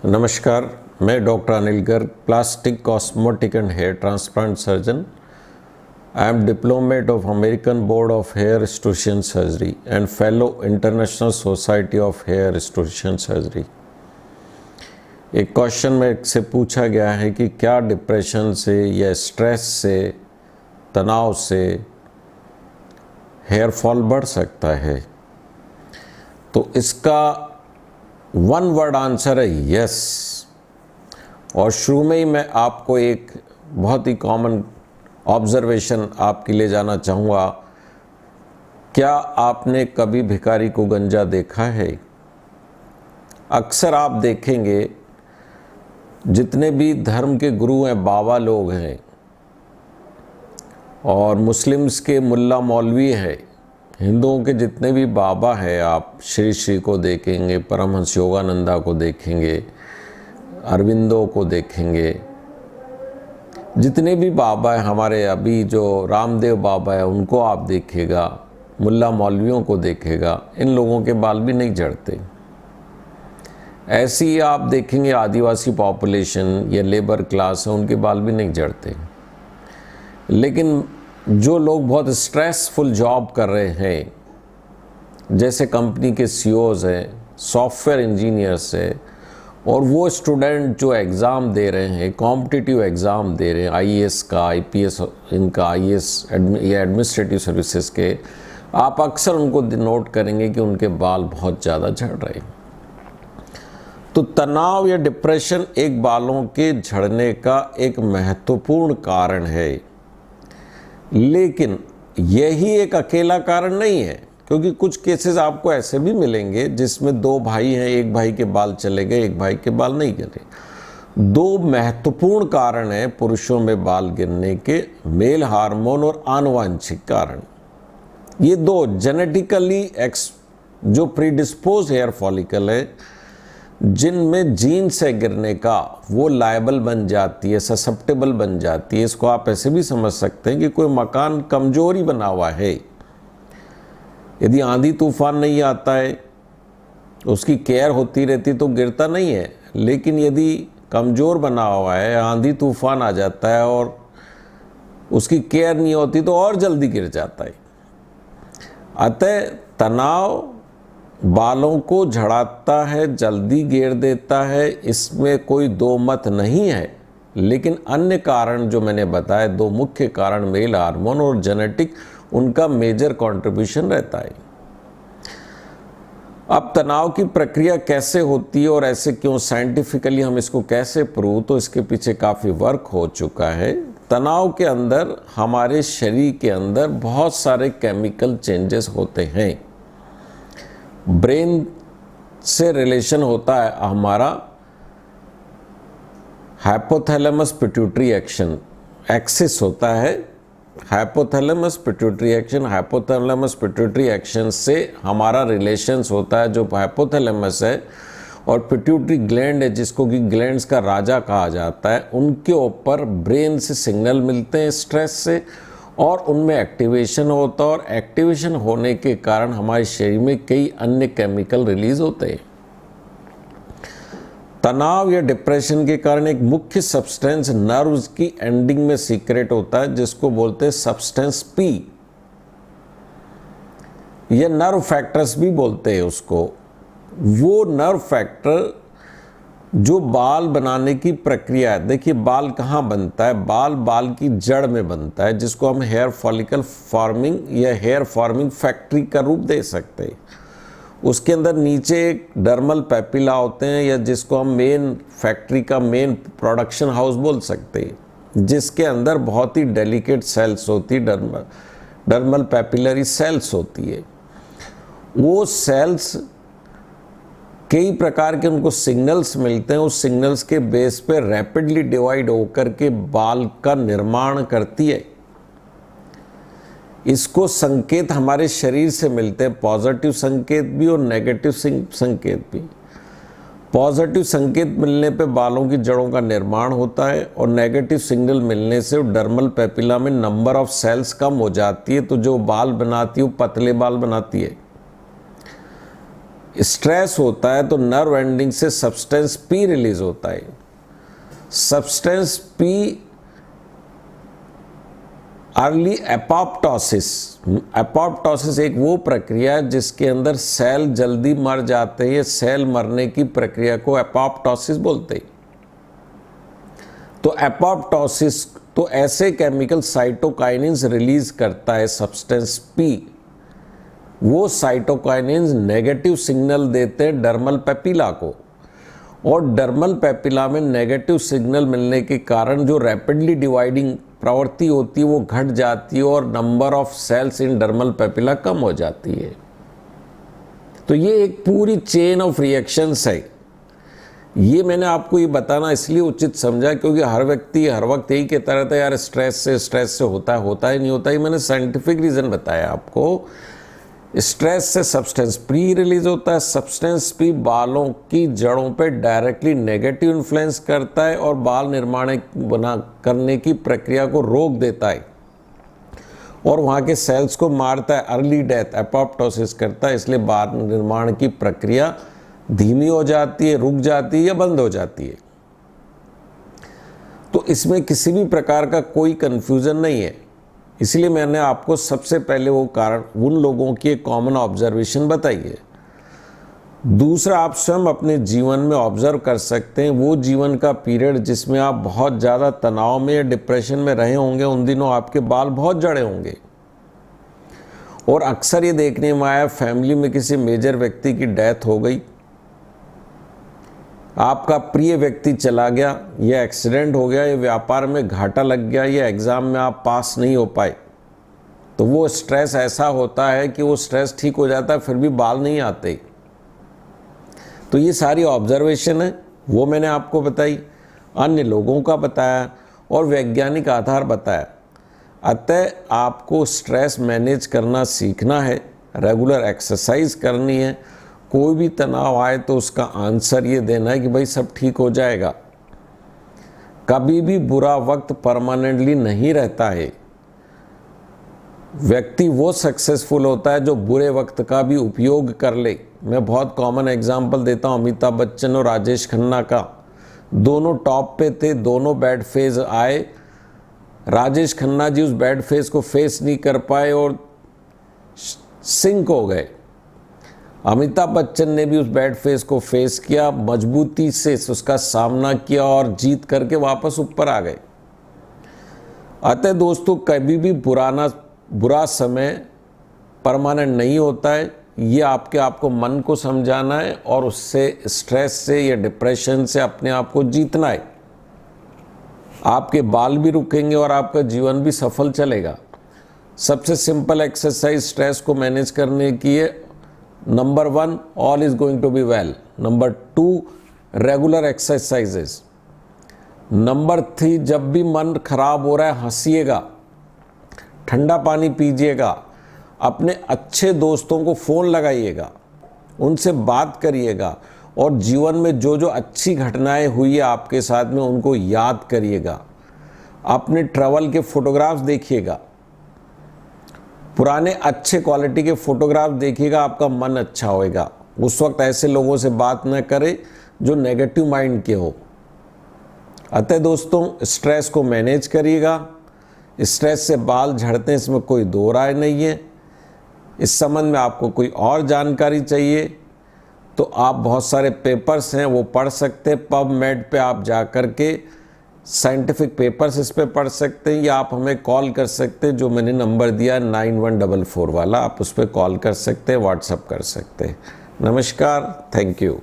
नमस्कार, मैं doctor Anil Garg, plastic, cosmetic and hair transplant surgeon. I am diplomate of American board of hair restoration surgery and fellow international society of hair restoration surgery. एक question में से पूछा गया है कि क्या डिप्रेशन से या स्ट्रेस से, तनाव से हेयर फॉल बढ़ सकता है? तो इसका वन वर्ड आंसर है यस। और शुरू में ही मैं आपको एक बहुत ही कॉमन ऑब्जर्वेशन आपके लिए जाना चाहूँगा। क्या आपने कभी भिखारी को गंजा देखा है? अक्सर आप देखेंगे जितने भी धर्म के गुरु हैं, बाबा लोग हैं, और मुस्लिम्स के मुल्ला मौलवी हैं, हिंदुओं के जितने भी बाबा हैं, आप श्री श्री को देखेंगे, परमहंस योगानंदा को देखेंगे, अरविंदो को देखेंगे, जितने भी बाबा हैं हमारे, अभी जो रामदेव बाबा है उनको आप देखेगा, मुल्ला मौलवियों को देखेगा, इन लोगों के बाल भी नहीं झड़ते। ऐसी आप देखेंगे आदिवासी पॉपुलेशन या लेबर क्लास है, उनके बाल भी नहीं झड़ते। लेकिन जो लोग बहुत स्ट्रेसफुल जॉब कर रहे हैं, जैसे कंपनी के सीईओज़ हैं, सॉफ्टवेयर इंजीनियर्स हैं, और वो स्टूडेंट जो एग्ज़ाम दे रहे हैं, कॉम्पिटिटिव एग्ज़ाम दे रहे हैं, आईएएस का, आईपीएस, इनका आईएएस या एडमिनिस्ट्रेटिव सर्विसेज के, आप अक्सर उनको नोट करेंगे कि उनके बाल बहुत ज़्यादा झड़ रहे हैं। तो तनाव या डिप्रेशन एक बालों के झड़ने का एक महत्वपूर्ण कारण है, लेकिन यही एक अकेला कारण नहीं है, क्योंकि कुछ केसेस आपको ऐसे भी मिलेंगे जिसमें दो भाई हैं, एक भाई के बाल चले गए, एक भाई के बाल नहीं गिरे। दो महत्वपूर्ण कारण हैं पुरुषों में बाल गिरने के, मेल हार्मोन और आनुवांशिक कारण। ये दो जेनेटिकली जो प्रीडिस्पोज हेयर फॉलिकल है, जिनमें जीन से गिरने का वो लायबल बन जाती है, ससेप्टेबल बन जाती है। इसको आप ऐसे भी समझ सकते हैं कि कोई मकान कमजोरी बना हुआ है, यदि आंधी तूफान नहीं आता है, उसकी केयर होती रहती तो गिरता नहीं है। लेकिन यदि कमज़ोर बना हुआ है, आंधी तूफान आ जाता है और उसकी केयर नहीं होती तो और जल्दी गिर जाता है। अतः तनाव बालों को झड़ाता है, जल्दी गिर देता है, इसमें कोई दो मत नहीं है। लेकिन अन्य कारण जो मैंने बताए, दो मुख्य कारण, मेल हार्मोन और जेनेटिक, उनका मेजर कंट्रीब्यूशन रहता है। अब तनाव की प्रक्रिया कैसे होती है और ऐसे क्यों, साइंटिफिकली हम इसको कैसे प्रूव, तो इसके पीछे काफ़ी वर्क हो चुका है। तनाव के अंदर, हमारे शरीर के अंदर बहुत सारे केमिकल चेंजेस होते हैं। ब्रेन से रिलेशन होता है हमारा हाइपोथैलेमस पिट्यूटरी एक्सिस होता है। हाइपोथैलेमस पिट्यूटरी एक्शन से हमारा रिलेशंस होता है। जो हाइपोथैलेमस है और पिट्यूटरी ग्लैंड है, जिसको कि ग्लैंड्स का राजा कहा जाता है, उनके ऊपर ब्रेन से सिग्नल मिलते हैं स्ट्रेस से, और उनमें एक्टिवेशन होता है, और एक्टिवेशन होने के कारण हमारे शरीर में कई अन्य केमिकल रिलीज होते हैं। तनाव या डिप्रेशन के कारण एक मुख्य सब्सटेंस नर्व्स की एंडिंग में सीक्रेट होता है, जिसको बोलते हैं सब्सटेंस पी, या नर्व फैक्टर्स भी बोलते हैं उसको। वो नर्व फैक्टर जो बाल बनाने की प्रक्रिया है, देखिए बाल कहाँ बनता है, बाल की जड़ में बनता है, जिसको हम हेयर फॉलिकल फॉर्मिंग या हेयर फॉर्मिंग फैक्ट्री का रूप दे सकते हैं। उसके अंदर नीचे एक डर्मल पेपिला होते हैं, या जिसको हम मेन फैक्ट्री का मेन प्रोडक्शन हाउस बोल सकते हैं, जिसके अंदर बहुत ही डेलिकेट सेल्स होती है, डर्मल पेपिलरी सेल्स होती है। वो सेल्स कई प्रकार के, उनको सिग्नल्स मिलते हैं, उस सिग्नल्स के बेस पे रैपिडली डिवाइड होकर के बाल का निर्माण करती है। इसको संकेत हमारे शरीर से मिलते हैं, पॉजिटिव संकेत भी और नेगेटिव संकेत भी। पॉजिटिव संकेत मिलने पे बालों की जड़ों का निर्माण होता है, और नेगेटिव सिग्नल मिलने से डर्मल पेपिला में नंबर ऑफ सेल्स कम हो जाती है, तो जो बाल बनाती है वो पतले बाल बनाती है। स्ट्रेस होता है तो नर्व एंडिंग से सब्सटेंस पी रिलीज होता है। Substance P early apoptosis. Apoptosis एक वो प्रक्रिया है जिसके अंदर सेल जल्दी मर जाते हैं। सेल मरने की प्रक्रिया को एपोप्टोसिस बोलते हैं। तो एपोप्टोसिस तो ऐसे केमिकल साइटोकाइनिन्स रिलीज करता है सब्सटेंस पी। वो साइटोकाइनिन्स नेगेटिव सिग्नल देते हैं डर्मल पेपिला को, और डर्मल पेपिला में नेगेटिव सिग्नल मिलने के कारण जो रैपिडली डिवाइडिंग प्रवृत्ति होती है वो घट जाती है और number of cells in dermal papilla कम हो जाती है। तो ये एक पूरी चेन ऑफ रिएक्शंस है। ये मैंने आपको ये बताना इसलिए उचित समझा क्योंकि हर व्यक्ति हर वक्त यही कहता रहता है यार स्ट्रेस से होता है नहीं होता है। मैंने साइंटिफिक रीज़न बताया आपको। स्ट्रेस से सब्सटेंस पी रिलीज होता है। सब्सटेंस पी बालों की जड़ों पे डायरेक्टली नेगेटिव इन्फ्लुएंस करता है और बाल निर्माण करने की प्रक्रिया को रोक देता है और वहाँ के सेल्स को मारता है। अर्ली डेथ एपोप्टोसिस करता है, इसलिए बाल निर्माण की प्रक्रिया धीमी हो जाती है, रुक जाती है या बंद हो जाती है। तो इसमें किसी भी प्रकार का कोई कंफ्यूजन नहीं है। इसलिए मैंने आपको सबसे पहले वो कारण उन लोगों की एक कॉमन ऑब्जर्वेशन बताई है। दूसरा, आप स्वयं अपने जीवन में ऑब्जर्व कर सकते हैं वो जीवन का पीरियड जिसमें आप बहुत ज़्यादा तनाव में या डिप्रेशन में रहे होंगे, उन दिनों आपके बाल बहुत झड़े होंगे। और अक्सर ये देखने में आया फैमिली में किसी मेजर व्यक्ति की डेथ हो गई, आपका प्रिय व्यक्ति चला गया, या एक्सीडेंट हो गया, या व्यापार में घाटा लग गया, या एग्ज़ाम में आप पास नहीं हो पाए, तो वो स्ट्रेस ऐसा होता है कि वो स्ट्रेस ठीक हो जाता है फिर भी बाल नहीं आते। तो ये सारी ऑब्जर्वेशन है वो मैंने आपको बताई, अन्य लोगों का बताया और वैज्ञानिक आधार बताया। अतः आपको स्ट्रेस मैनेज करना सीखना है, रेगुलर एक्सरसाइज करनी है। कोई भी तनाव आए तो उसका आंसर ये देना है कि भाई सब ठीक हो जाएगा। कभी भी बुरा वक्त परमानेंटली नहीं रहता है। व्यक्ति वो सक्सेसफुल होता है जो बुरे वक्त का भी उपयोग कर ले। मैं बहुत कॉमन एग्जांपल देता हूँ अमिताभ बच्चन और राजेश खन्ना का। दोनों टॉप पे थे, दोनों बैड फेज आए। राजेश खन्ना जी उस बैड फेज को फेस नहीं कर पाए और सिंक हो गए। अमिताभ बच्चन ने भी उस बैड फेस को फेस किया, मजबूती से उसका सामना किया और जीत करके वापस ऊपर आ गए। अतः दोस्तों, कभी भी बुरा समय परमानेंट नहीं होता है। ये आपको मन को समझाना है और उससे स्ट्रेस से या डिप्रेशन से अपने आप को जीतना है। आपके बाल भी रुकेंगे और आपका जीवन भी सफल चलेगा। सबसे सिंपल एक्सरसाइज स्ट्रेस को मैनेज करने की है। Number 1, all is going to be well. Number 2, regular exercises. Number 3, जब भी मन खराब हो रहा है हंसिएगा, ठंडा पानी पीजिएगा, अपने अच्छे दोस्तों को फ़ोन लगाइएगा, उनसे बात करिएगा और जीवन में जो जो अच्छी घटनाएं हुई है आपके साथ में उनको याद करिएगा। अपने ट्रैवल के फोटोग्राफ्स देखिएगा, पुराने अच्छे क्वालिटी के फोटोग्राफ देखिएगा, आपका मन अच्छा होएगा। उस वक्त ऐसे लोगों से बात न करें जो नेगेटिव माइंड के हो। अतः दोस्तों, स्ट्रेस को मैनेज करिएगा। स्ट्रेस से बाल झड़ते हैं, इसमें कोई दो राय नहीं है। इस संबंध में आपको कोई और जानकारी चाहिए तो आप बहुत सारे पेपर्स हैं वो पढ़ सकते हैं। पबमेड पे आप जा कर के साइंटिफिक पेपर्स इस पे पढ़ सकते हैं, या आप हमें कॉल कर सकते हैं। जो मैंने नंबर दिया 9144 वाला, आप उस पर कॉल कर सकते हैं, व्हाट्सएप कर सकते हैं। नमस्कार, थैंक यू।